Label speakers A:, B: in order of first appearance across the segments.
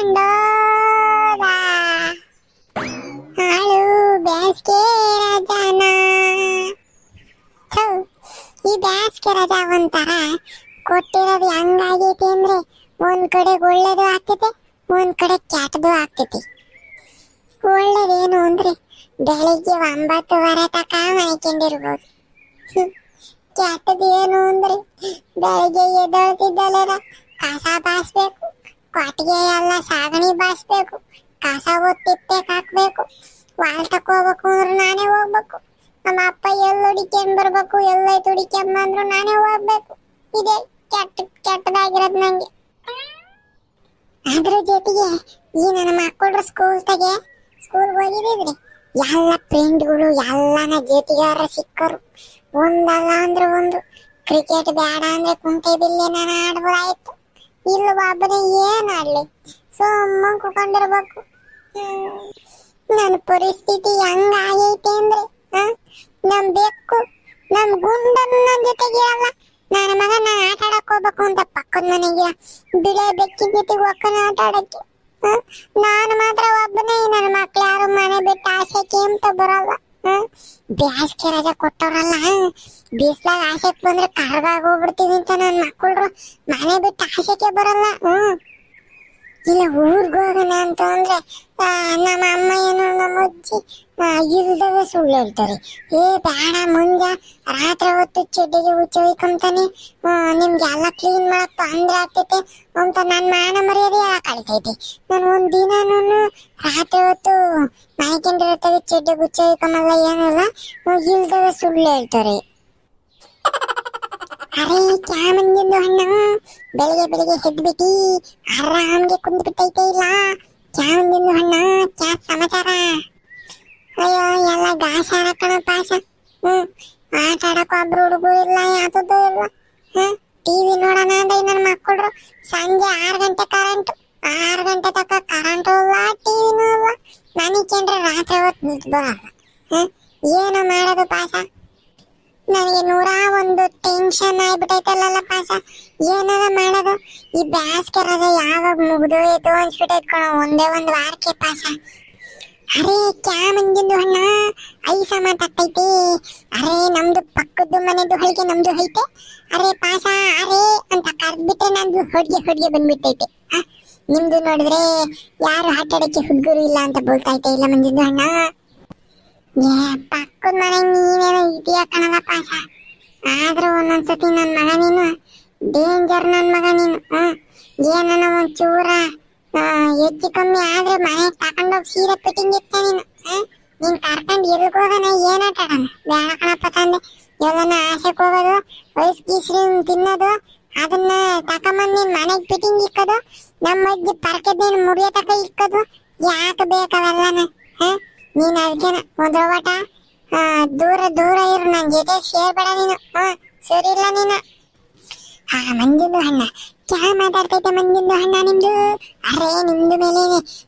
A: ತಗೊಂಡೋದ ಹಾಳು ಬ್ಯಾಸ್ಗೆ ರಜಾನ. ಈ ಬ್ಯಾಸ್ಗೆ ರಜಾ ಒಂಥರ ಕೊಟ್ಟಿರೋದು ಹೆಂಗಾಗೈತಿ ಅಂದ್ರೆ ಒಂದ್ ಕಡೆ ಒಳ್ಳೇದು ಆಗ್ತೈತೆ, ಒಂದ್ ಕಡೆ ಕೆಟ್ಟದು ಆಗ್ತೈತಿ. ಒಳ್ಳೇದೇನು ಅಂದ್ರೆ ಬೆಳಿಗ್ಗೆ 9:30 ತಕ ಮಲ್ಕೊಂಡಿರ್ಬೋದು. ಕೆಟ್ಟದು ಏನು ಅಂದ್ರೆ ಬೆಳಿಗ್ಗೆ ಎದ್ದೊಳ್ತಿದ್ದಲ್ಲ ಕಸ ಬಾಸ್ಬೇಕು, ಕೊಟ್ಟಿಗೆ ಎಲ್ಲ ಸಾಗಣಿ ಬಾಸ್ಬೇಕು, ಕಸ ತಿಪ್ಪೆಗೆ ಹಾಕ್ಬೇಕು, ವಾಲ್ ತಕೋಬೇಕು ಅಂದ್ರೆ ನಾನೇ ಹೋಗ್ಬೇಕು, ನಮ್ಮ ಅಪ್ಪ ಎಲ್ಲ ಹುಡಿಕೊಂಡ್ ಬರ್ಬೇಕು, ಎಲ್ಲ ಹುಡಿಕೊಂಡ್ ಬಂದ್ರು ನಾನೇ ಹೋಗ್ಬೇಕು. ಇದೇ ಕೆಟ್ಟದಾಗಿರೋದು ನಂಗೆ. ಅದ್ರ ಜೊತೆಗೆ ಈ ನನ್ನ ಮಕ್ಕಳು ಸ್ಕೂಲ್ ಹೋಗಿದ್ರೆ ಎಲ್ಲ ಫ್ರೆಂಡ್ಗಳು ಎಲ್ಲನ ಜೊತೆಗಾರ ಸಿಕ್ಕರು. ಒಂದಲ್ಲ ಅಂದ್ರೆ ಒಂದು ಕ್ರಿಕೆಟ್ ಬೇಡ ಅಂದ್ರೆ ಕುಂಟೆ ಬಿಲ್ಲೆ ನಾನು ಆಡ್ಬೋದಾಯ್ತು. ಇಲ್ಲ ಒಬ್ಬನೇ ಏನ್ ಆಡ್ಲಿ, ಸುಮ್ಮ ಕುತ್ಕೊಂಡಿರ್ಬೇಕು. ನನ್ನ ಪರಿಸ್ಥಿತಿ ಹೆಂಗಾಗೈತೆ ಅಂದ್ರೆ ನಮ್ ಬೆಕ್ಕು ನಮ್ ಗುಂಡನ್ ನನ್ ಜೊತೆಗಿರಲ್ಲ. ನನ್ನ ಮಗ ನಾನು ಆಟ ಆಡಕ್ ಹೋಗ್ಬೇಕು ಅಂತ ಪಕ್ಕದ ಮನೆಗೆ ಬಿಳೆ ಬೆಕ್ಕಿನ ಜೊತೆಗೆ ಹೋಗ್ತಾನೆ ಆಟ ಆಡಕ್ಕೆ. ನಾನು ಮಾತ್ರ ಒಬ್ಬನೇ. ನನ್ನ ಮಕ್ಳು ಯಾರು ಮನೆ ಬಿಟ್ಟು ಆಸೆಗೆ ಅಂತ ಬರಲ್ಲ. ಬ್ಯಾಸ್ಗೆ ರಜೆ ಕೊಟ್ಟವ್ರಲ್ಲ, ಬಿಸ್ಲಾಗ ಆಸೆಕ್ ಬಂದ್ರೆ ಕರ್ಗಾಗಿ ಹೋಗ್ಬಿಡ್ತೀವಿ ಅಂತ ನನ್ನ ಮಕ್ಕಳು ಮನೆ ಬಿಟ್ಟು ಆಸೆಗೆ ಬರಲ್ಲ. ಇಲ್ಲ ಊರ್ಗ್ ಹೋಗೋಣ ಅಂತ ಅಂದ್ರೆ ನಮ್ಮ ಅಮ್ಮ ಏನೋ ನಮ್ಮ ಅಜ್ಜಿ ಇಲ್ದವೇ ಸುಳ್ಳು ಹೇಳ್ತಾರೆ. ಬೇಡ ಮುಂಜ ರಾತ್ರಿ ಹೊತ್ತು ಚೆಡ್ಡಿಗೆ ಹುಚ್ಚೊಯ್ಕೊಂತಾನೆ, ನಿಮ್ಗೆ ಎಲ್ಲ ಕ್ಲೀನ್ ಮಾಡಕ್ ತೊಂದ್ರೆ ಆಗ್ತೈತೆ ಅಂತ ನನ್ನ ಮಾನ ಮರ್ಯಾದೆ ಕಳಿತೈತಿ. ನಾನು ಒಂದ್ ದಿನ ರಾತ್ರಿ ಹೊತ್ತು ಮೈಕೊಂಡಿರ್ತವೆ ಚೆಡ್ಡಿ ಹುಚ್ಚೊಯ್ಕೊಂಬಲ್ಲ ಏನಲ್ಲ, ಇಲ್ದವೇ ಸುಳ್ಳು ಹೇಳ್ತಾರೆ. ಅರೆ ಚಾಮಂಜಂದು ಹಣ್ಣು ಬೆಳಿಗ್ಗೆ ಎದ್ಬಿಟ್ಟಿ ಆರಾಮ್ಗೆ ಕುಂದ್ಬಿಟ್ಟೈತೆ. ಇಲ್ಲ ಚಾಮಂಜಂದು ಹಣ್ಣು ಕ್ಯಾ ಸಮಾಚಾರ? ಅಯ್ಯೋ ಎಲ್ಲ ಗಾಸಾರ ಕಣ ಪಾಸ. ಆಟ ಆಡಕ್ ಒಬ್ರು ಹುಡುಗರು ಇಲ್ಲ, ಯಾವ್ದು ಇಲ್ಲ. ಟಿವಿ ನೋಡೋಣ ಅಂದ್ರೆ ನನ್ನ ಮಕ್ಕಳು ಸಂಜೆ 6 ಗಂಟೆ ಕರೆಂಟ್, 6 ಗಂಟೆ ತಕ್ಕ ಕರೆಂಟು ಇಲ್ಲ, ಟಿವಿನೂ ಇಲ್ಲ. ನನಗೇನ್ರೆ ರಾತ್ರಿ ಹೊತ್ತು ನಿಂತು ಬರಲ್ಲ. ಏನೋ ಮಾಡೋದು ಪಾಸ? ನನಗೆ 101 ಟೆನ್ಷನ್ ಆಗ್ಬಿಟ್ಟೈತಲ್ಲ ಪಾಸ. ಏನಾರ ಮಾಡೋದು? ಈ ಬ್ಯಾಸ್ಗೆ ರಜೆ ಯಾವಾಗ ಮುಗ್ದೋಯ್ತು ಅನ್ಸ್ಬಿಟ್ಟೈತ್ ಕಣ, ಒಂದೇ ಒಂದು ವಾರಕ್ಕೆ ಪಾಸ. ಅರೆ ಕ್ಯಾಮಂಜಿಂದು ಹಣ್ಣ ಐಸ ಮಾತಾಡ್ತೈತಿ. ಅರೆ ನಮ್ದು ಪಕ್ಕದ್ದು ಮನೆದು ಹೊಳಿಗೆ ನಮ್ದು ಐತೆ. ಅರೆ ಪಾಸ ಅರೆ ಅಂತ ಕರ್ದ್ಬಿಟ್ರೆ ನಂದು ಹೊಡ್ಗೆ ಬಂದ್ಬಿಟ್ಟೈತೆ. ನಿಮ್ದು ನೋಡಿದ್ರೆ ಯಾರು ಆಟಾಡಕ್ಕೆ ಹುಡುಗರು ಇಲ್ಲ ಅಂತ ಬೋಲ್ತೈತೆ. ಇಲ್ಲ ಮಂಜಿಂದು ಹಣ್ಣ ಪಕ್ಕದ ಮನೆ ನೀನೇನೋ ಇದೆಯಾ ಕಣಲ್ಲ ಪಾಸ. ಆದ್ರೂ ಒಂದೊಂದ್ಸತಿ ನನ್ ಮಗ ನೀನು ಡೇಂಜರ್. ನನ್ ಮಗ ನೀನು ಏನನ ಒಂಚೂರ ಹೆಚ್ಚು ಕಮ್ಮಿ ಆದ್ರೆ ಮನೆ ತಕೊಂಡೋಗಿ ಸೀರೆ ಫಿಟ್ಟಿಂಗ್ ಇರ್ತ ನೀನ್ ಕರ್ಕೊಂಡ್ ಎಲ್ಗೋಗನ ಏನ್ ಆಟ ಆಡೋಣ? ಬೇಡ ಕಣಪ್ಪ ತಂದೆ. ಎಲ್ಲನ ಆಸೆಕ್ ಹೋಗೋದು, ಐಸ್ ಗೀಸ್ರಿ ತಿನ್ನೋದು, ಅದನ್ನ ತಕೊಂಬಂದ್ ನೀನ್ ಮನೆಗ್ ಫಿಟ್ಟಿಂಗ್ ಇಕ್ಕೋದು, ನಮ್ಮ ಅಜ್ಜಿ ಪರ್ಕದೇನು ಮುರಿಯೋ ತಕ ಇಕ್ಕೋದು. ಯಾಕೆ ಬೇಕವೆಲ್ಲನ? ನೀನ್ ಅದಕ್ಕೇನ ಒಂದ್ ರೋಬಾಟ ದೂರ ಇರು, ನನ್ ಜೊತೆ ಸೇರ್ಬೇಡ ನೀನು. ಸರಿ ಇಲ್ಲ ನೀನು. ಮಂಜಿಂದು ಹಣ್ಣ ಕ್ಯಾ ಮಾತಾಡ್ತೈತೆ ಮಂಜಿಂದು ಹಣ್ಣ ನಿಮ್ದು? ಅರೆ ನಿಮ್ದು ಮೇಲೆ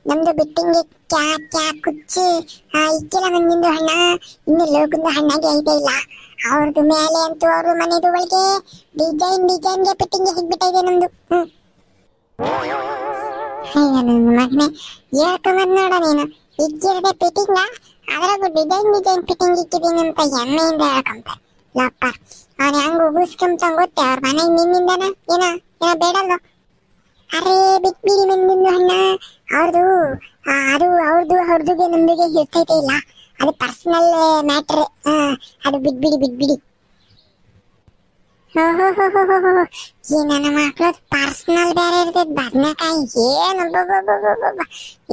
A: ನಮ್ದು ಬಿಟ್ಟಿಂಗ್ ಕ್ಯಾ ಕುಚ್ಚಿ ಇಕ್ಕಿಲ್ಲ ಮಂಜಿಂದು ಹಣ್ಣ. ಇನ್ನು ಲೋಕದ ಹಣ್ಣಾಗೆ ಐತೆ. ಇಲ್ಲ ಅವ್ರದ್ದು ಮೇಲೆ ಅಂತೂ ಅವ್ರದ್ದು ಮನೆದು ಒಳಗೆ ಡಿಸೈನ್ಗೆ ಫಿಟ್ಟಿಂಗ್ ಹಿಗ್ಬಿಟ್ಟೈತೆ ನಮ್ದು. ನನ್ನ ಮಗನೇ ಹೇಳ್ಕೊಂಬಂದ್ ನೋಡ ನೀನು. ಇಕ್ಕಿರದೆ ಫಿಟ್ಟಿಂಗ, ಅದ್ರಾಗೂ ಡಿಸೈನ್ ಫಿಟ್ಟಿಂಗ್ ಇಕ್ಕಿದೀನಿ ಅಂತ ಹೆಮ್ಮೆಯಿಂದ ಹೇಳ್ಕೊಂತ ಲಪ್ಪ. ಅವ್ನು ಹೆಂಗ್ ಉಗಿಸ್ಕೊಂತ ಗೊತ್ತೆ ಅವ್ರ ಮನೆಗೆ ನಿನ್ನಿಂದನ ಏನ ಬೇಡಲ್ಲ. ಅರೆ ಬಿಟ್ಬಿಡಿ ಮಂದಿಂದು ಹಣ್ಣ. ಅವ್ರದುಗೆ ನಮ್ದುಗೆ ಇರ್ತೈತೆ. ಇಲ್ಲ ಅದು ಪರ್ಸನಲ್ ಮ್ಯಾಟ್ರ್. ಅದು ಬಿಟ್ಬಿಡಿ. ಈ ನನ್ನ ಮಕ್ಳು ಪರ್ಸನಲ್ ಬೇರೆ ಇರ್ತೈತೆ. ಬದನೆಕಾಯಿ ಏನು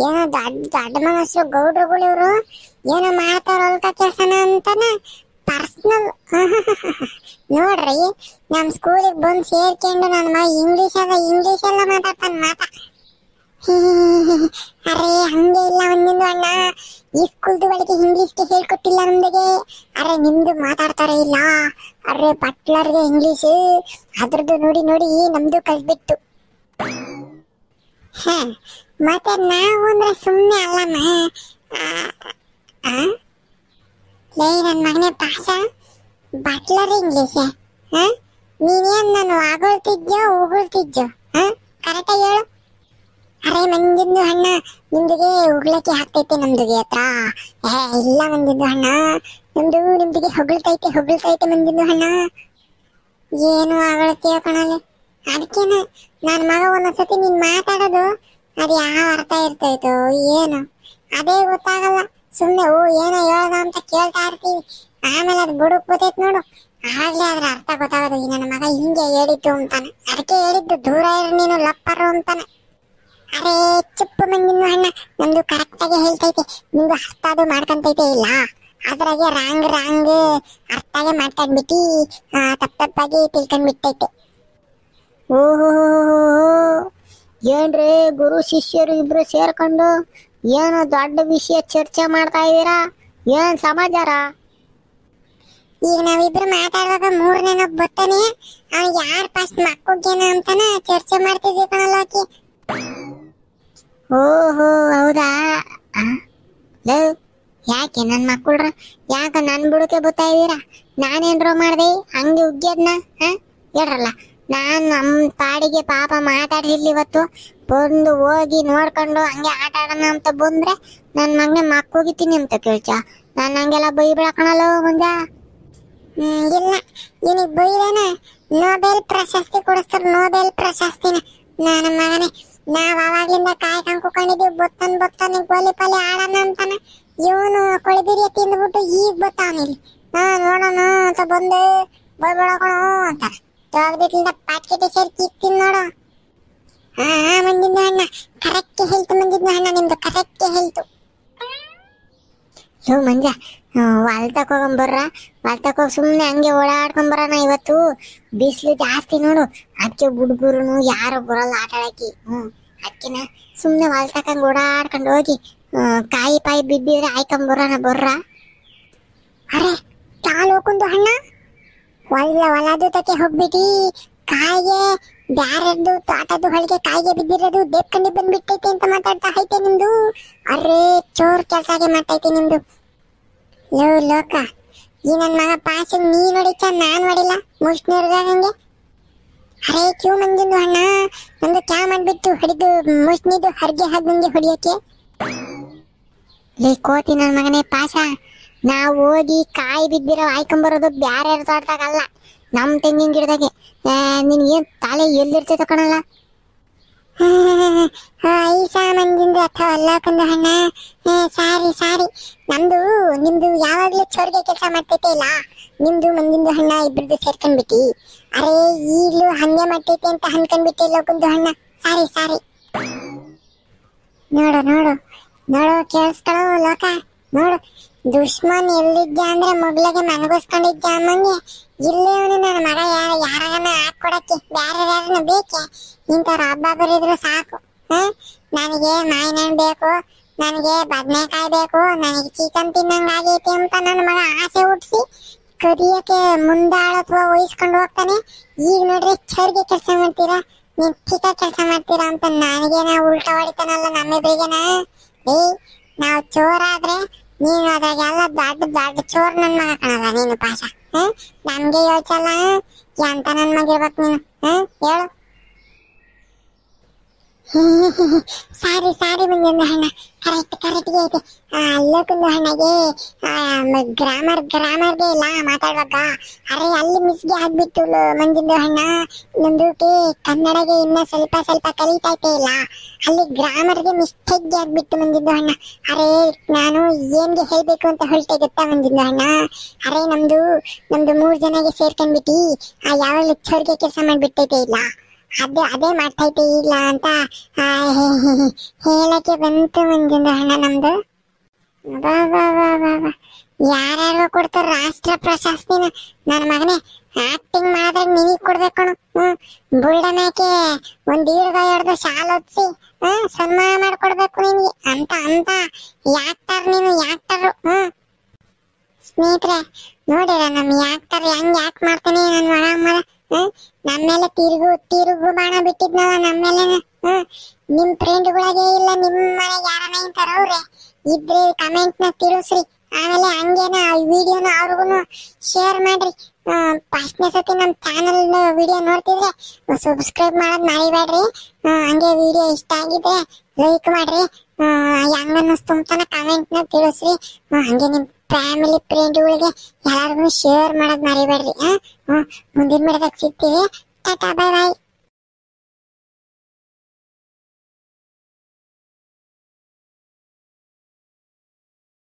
A: ಏನೋ ದೊಡ್ಡ ಮನಸ್ಸು ಗೌಡ್ರುಗಳು ಇವ್ರು. ಏನೋ ಮಾಡ್ತಾರ ಹೊಲ್ಕ ಕೆಲ್ಸನ ಅಂತಾನ ಪರ್ಸನಲ್. ನೋಡ್ರಿ ನಮ್ ಸ್ಕೂಲಿಗೆ ಬಂದು ಸೇರ್ಕೊಂಡು ನನ್ನ ಮಗ ಇಂಗ್ಲಿಷ್ ಎಲ್ಲ ಮಾತಾಡ್ತಾನ ಮಾತಾ. ಅರೆ ಹಂಗೆ ಇಲ್ಲ ಒಂದಿಂದು ಅಣ್ಣ, ಈ ಸ್ಕೂಲ್ದು ಒಳಗೆ ಇಂಗ್ಲಿಷ್ಗೆ ಹೇಳ್ಕೊಟ್ಟಿಲ್ಲ ನಮ್ದಿಗೆ. ಅರೆ ನಿಮ್ದು ಮಾತಾಡ್ತಾರೆ. ಇಲ್ಲ ಅರೆ ಬಟ್ಲರ್ಗೆ ಇಂಗ್ಲಿಷ್ ಅದ್ರದ್ದು ನೋಡಿ ನಮ್ದು ಕಲ್ಬಿಟ್ಟು. ಮತ್ತೆ ನಾವು ಅಂದ್ರೆ ಸುಮ್ಮನೆ ಅಲ್ಲಮ್ಮ. ಲೇ ನನ್ನ ಮಗನೇ ಪಾಸ, ಬಟ್ಲರ್ ಇಂಗ್ಲಿಷ್ ನೀನೇನ್ ನಾನು ಉಗುಳ್ತಿದ್ಯೋ ಕರೆಕ್ಟಾಗಿ ಹೇಳು. ಅರೆ ಅರೆ ಮಂಜಿಂದು ಅಣ್ಣ ನಿಮ್ದಿಗೆ ಉಗ್ಲಕ್ಕೆ ಹಾಕ್ತೈತೆ ನಮ್ದಿಗೆ ಹತ್ರ. ಇಲ್ಲ ಮಂಜಿಂದು ಅಣ್ಣ, ನಿಮ್ದಿಗೆ ಹೊಗಳ್ತೈತೆ ಮಂಜಿಂದು ಅಣ್ಣ. ಏನು ಆಗತ್ತೆ ಕಣಲೆ. ಅದಕ್ಕೇನ ನನ್ನ ಮಗ ಒಂದೊಂದ್ಸತಿ ನೀನ್ ಮಾತಾಡೋದು ಅದು ಯಾವ ಅರ್ಥ ಇರ್ತೈತೋ ಏನು ಅದೇ ಗೊತ್ತಾಗಲ್ಲ. ಸುಮ್ನೆ ಏನೋ ಹೇಳ್ದ ಅಂತ ಕೇಳ್ತಾ ಇರ್ತೀವಿ, ಆಮೇಲೆ ಅದು ಬುಡಕ್ ಗೊತ್ತೈತ್ ನೋಡು, ಆಗ್ಲೇ ಅದ್ರ ಅರ್ಥ ಗೊತ್ತಾಗೋದು. ಈ ನನ್ನ ಮಗ ಹಿಂಗೆ ಹೇಳಿದ್ದು ಅಂತಾನೆ, ಅದಕ್ಕೆ ಹೇಳಿದ್ದು ದೂರ ಇರು ನೀನು ಲಪ್ಪರು ಅಂತಾನೆ. ಅರೆ ಚುಪ್ಪು ಮಂಜಿನ ಅಣ್ಣ, ನಮ್ದು ಕರೆಕ್ಟ್ ಆಗಿ ಹೇಳ್ತೈತೆ, ನಿಮ್ದು ಅರ್ಥ ಅದು ಮಾಡ್ಕೊಂತೈತೆ ಇಲ್ಲ, ಅದ್ರಾಗೆ ರಾಂಗ್ ಅರ್ಥಾಗೆ ಮಾತಾಡ್ಬಿಟ್ಟು ತಪ್ಪಾಗಿ ತಿಳ್ಕೊಂಡ್ಬಿಟ್ಟೈತೆ.
B: ಓಹೋ, ಏನ್ರಿ ಗುರು ಶಿಷ್ಯರು ಇಬ್ರು ಸೇರ್ಕೊಂಡು ಏನು ದೊಡ್ಡ ವಿಷಯ ಚರ್ಚೆ ಮಾಡ್ತಾ ಇದ್ದೀರಾ? ಏನ್ ಸಮಾಚಾರ?
A: ಈಗ ನಾವಿಬ್ರು ಮಾತಾಡುವಾಗ ಮೂರನೇನೋ ಬರ್ತಾನೆ, ಅವ್ನು ಯಾರು ಫಸ್ಟ್ ಮಕ್ಕಳೇನ ಅಂತಾನ ಚರ್ಚೆ ಮಾಡ್ತಿದ್ವಿ ಕಣಲ್ಲ ಆಕಿ.
B: ಓಹೋ ಹೌದಾ? ಯಾಕೆ ನನ್ ಮಕ್ಕಳ್ರ ಯಾಕ ನನ್ ಬುಡಕೆ ಬರ್ತಾ ಇದ್ದೀರಾ? ನಾನೇನ್ರೋ ಮಾಡ್ದೆ ಹಂಗೆ ಉಗ್ಗ್ಯದ್ನ? ಹೇಳ್ರಲ್ಲ, ನಾನ್ ನಮ್ ಪಾಡಿಗೆ ಪಾಪ ಮಾತಾಡಿರ್ಲಿ ಇವತ್ತು ಬಂದು ಹೋಗಿ ನೋಡ್ಕೊಂಡು ಹಂಗೆ ಆಟ ಆಡೋಣ ಅಂತ ಬಂದ್ರೆ ನನ್ ಮಗನೆ ಮಕ್ಕೋಗಿತೀನಿ ಅಂತ ಕೇಳ್ಚ. ನಾನು ಹಂಗೆಲ್ಲ ಬೈ ಬಿಡಕಣಲ್ಲ ಮುಂಜ.
A: ಇಲ್ಲ ಇವನಿಗೆ ಬೈದೇನ ನೊಬೆಲ್ ಪ್ರಶಸ್ತಿ ಕೊಡಿಸ್ತಾರ, ನೊಬೆಲ್ ಪ್ರಶಸ್ತಿನ. ನನ್ನ ಮಗನೇ ನಾವ್ ಅವಾಗ್ಲಿಂದ ಕಾಯ್ಕೊಂಡ್ ಕುಕೊಂಡಿದೀವಿ, ಬೊತ್ತಾನೆ ಗೋಲಿ ಪಾಲಿ ಆಡೋಣ ಅಂತಾನ. ಇವನು ಕೊಳಿಬಿರಿಯ ತಿಂದ್ಬಿಟ್ಟು ಈಗ ಬತ್ತಾನಿಲ್ಲಿ ನೋಡೋಣ ಅಂತ ಬಂದು ಬೈಬಿಡಕಣ ಅಂತಾರ. ಜವಾಬ್ದಾರಿಯಿಂದ ಪಾಟ್ಕೆಟಿ ಸೇರಿ ಕಿತ್ತೀನಿ ನೋಡು. ಮಂಜಿನ ಅಣ್ಣ ಕರೆಕ್ಟ್ ಹೇಳ್ತು, ಮಂಜಿನ ಅಣ್ಣ ನಿಮ್ದು ಕರೆಕ್ಟ್ ಹೇಳ್ತು.
B: ಯೋ ಮಂಜ, ಹೊಲ್ತಕ್ ಹೋಗಂಬರ್ರ, ಹೊಲ್ತಕ್ ಹೋಗಿ ಸುಮ್ನೆ ಹಂಗೆ ಓಡಾಡ್ಕೊಂಬರೋಣ. ಇವತ್ತು ಬಿಸಿಲು ಜಾಸ್ತಿ ನೋಡು, ಅದಕ್ಕೆ ಹುಡುಗರು ಯಾರು ಬರಲ್ಲ ಆಟ ಆಡಕ್ಕೆ. ಅದಕ್ಕಿನ ಸುಮ್ನೆ ಹೊಲ್ತಕ್ಕಂಗೆ ಓಡಾಡ್ಕೊಂಡು ಹೋಗಿ ಕಾಯಿ ಪಾಯಿ ಬಿದ್ದಿದ್ರೆ ಆಯ್ಕೊಂಬರೋಣ ಬರ್ರ.
A: ಅರೆ ಕಾಲು ಹೋಗುಂದು ಅಣ್ಣ, ಹೊಲದು ತಕ್ಕೆ ಹೋಗ್ಬಿಟ್ಟು ಕಾಯಿಗೆ ಬ್ಯಾರದ್ದು ತೋಟದ್ದು ಹೊಳಿಗೆ ಕಾಯಿಗೆ ಬಿದ್ದಿರೋದು ದೇಪ್ಕಂಡಿ ಬಂದ್ಬಿಟ್ಟೈತೆ ಅಂತ ಮಾತಾಡ್ತಾ ಐತೆ ನಿಮ್ದು. ಅರೆ ಚೋರ್ ಕೆಲ್ಸಾಗೆ ಮಾಡ್ತೈತೆ ನಿಮ್ದು. ಲೋಕ ಈ ನನ್ ಮಗ ಪಾಸ್ ನೀ ನೋಡಿച്ച ನಾನ್ ನೋಡಿಲ್ಲ ಮುಷ್ಣಿರ್ಗಂಗೆ. ಅರೆ ಕ್ಯೂ ಮಂಜಿಂದು ಅಣ್ಣ ನಮ್ದು ಕ್ಯಾ ಮಾಡ್ಬಿಟ್ಟು ಹಿಡಿದು ಮುಷ್ಣಿದು ಹರ್ಗೆ ಹಗ್ಗಂಗೆ ಹೊಡಿಯಕ್ಕೆ.
B: ಲೇ ಕೋತಿ ನನ್ ಮಗನೇ ಪಾಸ, ನಾವ್ ಹೋಗಿ ಕಾಯಿ ಬಿದ್ದಿರೋ ಆಯ್ಕೊಂಬರೋದು ಬ್ಯಾರೆ ತೋಟದಾಗಲ್ಲ, ನಮ್ ತೆಂಗಿನ ಗಿಡದಾಗೆ. ನಿನ್ಗೇನ್ ತಲೆ ಎಲ್ಲಿರ್ತೈತೆ ಕಣಲ್ಲ.
A: ಐಸಾ ಮಂಜಿಂದ ಅಥವಾ ಅಲ್ಲಕಂದು ಅಣ್ಣ. ಸಾರಿ ನಿಮ್ದು ಯಾವಾಗ್ಲೂ ಚೋರ್ಗೆ ಕೆಲಸ ಮಾಡ್ತೈತೆ ಇಲ್ಲ, ನಿಮ್ದು ಮಂಜಿಂದು ಹಣ್ಣ ಇಬ್ರದ್ದು ಸೇರ್ಕೊಂಡ್ಬಿಟ್ಟಿ. ಅರೆ ಈಗ್ಲೂ ಹಂಗೆ ಮಾಡ್ತೈತೆ ಅಂತ ಅನ್ಕೊಂಡ್ಬಿಟ್ಟೆ ಲೋಕಂದು ಹಣ್ಣ. ಸಾರಿ ನೋಡು ಕೇಳಿಸ್ಕೊಳ್ಳೋ ಲೋಕ. ನೋಡು ದುಶ್ಮನ್ ಎಲ್ಲಿದ್ದ ಅಂದ್ರೆ ಮೊಗ್ಲಿಗೆ ಮನಗೋಸ್ಕೊಂಡಿದ್ದ ಅಮ್ಮಂಗೆ. ಇಲ್ಲೇ ಅವನು ನನ್ನ ಮಗ ಯಾರಾಗನ ಹಾಕೊಡಕ್ಕೆ ಬ್ಯಾರೆ ಯಾರನ್ನ ಬೇಕೆ? ಇಂಥವ್ರ ಹಬ್ಬ ಬರಿದ್ರು ಸಾಕು. ನನಗೆ ಮಾವಿನಣ್ಣು ಬೇಕು, ನನಗೆ ಬದನೆಕಾಯಿ ಬೇಕು, ನನಗೆ ಚಿಕನ್ ತಿನ್ನಂಗಾಗೈತಿ ಅಂತ ನನ್ನ ಮಗ ಆಸೆ ಹುಟ್ಟಿಸಿ ಕದಿಯಕ್ಕೆ ಮುಂದಾಳತ್ವ ವಹಿಸ್ಕೊಂಡು ಹೋಗ್ತಾನೆ. ಈಗ ನೋಡ್ರಿ ಚರ್ಗೆ ಕೆಲಸ ಮಾಡ್ತೀರಾ, ನೀನ್ ಚಿಕ್ಕ ಕೆಲಸ ಮಾಡ್ತೀರಾ ಅಂತ ನನಗೇನ ಉಲ್ಟಾ ಹೊಡಿತಾನಲ್ಲ ನಮ್ಮಿಬ್ರಿಗೆನ. ನಾವು ಚೋರ ಆದ್ರೆ ನೀನು ಅದ್ರಾಗೆಲ್ಲ ದೊಡ್ಡ ಚೋರ್ ನನ್ ಮಗ ಕಾಣಲ್ಲ ನೀನು ಪಾಸ. ನಮ್ಗೆ ಯೋಚಲ್ಲ ಎಂತ ನನ್ ಮಗ ಇರ್ಬೇಕು ನೀನು, ಹೇಳು. ಸಾರಿ ಮಂಜಂದು ಹಣ್ಣ, ಕರೆಕ್ಟ್ ಐತೆ. ಅಲ್ಲೊಂದು ಹಣ್ಣಗೆ ಗ್ರಾಮರ್ಗೆ ಇಲ್ಲ ಮಾತಾಡುವಾಗ. ಅರೆ ಅಲ್ಲಿ ಮಿಸ್ಗೆ ಆಗ್ಬಿಟ್ಟು ಮಂಜಂದು ಹಣ್ಣ, ನಮ್ದುಕ್ಕೆ ಕನ್ನಡಗೆ ಇನ್ನ ಸ್ವಲ್ಪ ಕಲಿತೈತೆ ಇಲ್ಲ, ಅಲ್ಲಿ ಗ್ರಾಮರ್ಗೆ ಮಿಸ್ಟೇಕ್ಗೆ ಆಗ್ಬಿಟ್ಟು ಮಂಜಂದು ಹಣ್ಣ. ಅರೆ ನಾನು ಏನ್ಗೆ ಹೇಳ್ಬೇಕು ಅಂತ ಹೊರಟೆ ಗೊತ್ತಾ ಮಂಜಂದು ಹಣ್ಣ. ಅರೆ ನಮ್ದು 3 ಜನಗೆ ಸೇರ್ಕೊಂಡ್ಬಿಟ್ಟು ಯಾವಾಗಲೂ ಚೋರ್ಗೆ ಕೆಲಸ ಮಾಡ್ಬಿಟ್ಟೈತೆ ಇಲ್ಲ, ಅದೇ ಮಾಡ್ತೈತೆ ಇಲ್ಲ ಅಂತ ಹೇಳಕ್ಕೆ ಬಂತು ಮಂಜಂದು ಹಣ್ಣ ನಮ್ದು. ಯಾರ್ಯಾರು ಕೊಡ್ತಾರ ರಾಷ್ಟ್ರ ಪ್ರಶಸ್ತಿನ? ನನ್ನ ಮಗನೇ ಆಕ್ಟಿಂಗ್ ಮಾಡಿದ್ರೆ ನಿನಗ್ ಕೊಡ್ಬೇಕು. ಬುಲ್ಡನಾಕೆ ಒಂದ್ ಹಿಡ್ದು ಶಾಲ್ ಹೊತ್ಸಿ ಸನ್ಮಾನ ಮಾಡ್ಕೊಡ್ಬೇಕು ನಿನ್ಗೆ ಅಂತ ಯಾಕ್ಟರ್ ನೀನು ಯಾಕ್ಟರು. ಸ್ನೇಹಿತರೆ ನೋಡಿರ ನಮ್ ಯಾಕ್ಟರ್ ಹೆಂಗ್ ಯಾಕ್ ಮಾಡ್ತಾನೆ ನನ್ ಮಗ. ನಮ್ಮೇಲೆ ತಿರುಗು ಬಾಣ ಬಿಟ್ಟಿದ್ನಲ್ಲ ನಮ್ಮೇಲೆ. ನಿಮ್ ಫ್ರೆಂಡ್ಗಳಿಗೆ ಇಲ್ಲ ನಿಮ್ ಮನೆಗೆ ಯಾರನ್ನ ಇಂತಾರವ್ರೆ ಇದ್ರೆ ಕಮೆಂಟ್ ನ ತಿಳಿಸ್ರಿ. ಆಮೇಲೆ ಹಂಗೇನ ವಿಡಿಯೋನ ಅವ್ರಿಗೂ ಶೇರ್ ಮಾಡ್ರಿ. ಫಸ್ಟ್ನೇ ಸತಿ ನಮ್ ಚಾನಲ್ ವಿಡಿಯೋ ನೋಡ್ತಿದ್ರೆ ಸಬ್ಸ್ಕ್ರೈಬ್ ಮಾಡೋದ್ ಮರಿಬೇಡ್ರಿ. ಹಂಗೆ ವಿಡಿಯೋ ಇಷ್ಟ ಆಗಿದ್ರೆ ಲೈಕ್ ಮಾಡ್ರಿ. ಹೆಂಗ ಅನ್ನಿಸ್ತು ಅಂತಾನ ಕಾಮೆಂಟ್ ನ ತಿಳಿಸ್ರಿ. ಹಂಗೆ ನಿಮ್ ಫ್ಯಾಮಿಲಿ ಫ್ರೆಂಡ್ಗಳಿಗೆ ಎಲ್ಲಾರ್ಗು ಶೇರ್ ಮಾಡೋದ್ ಮರಿಬೇಡ್ರಿ. ಮುಂದಿನ ವಿಡಿಯೋದಾಗ ಸಿಗ್ತೀವಿ. Ta ta, bye by.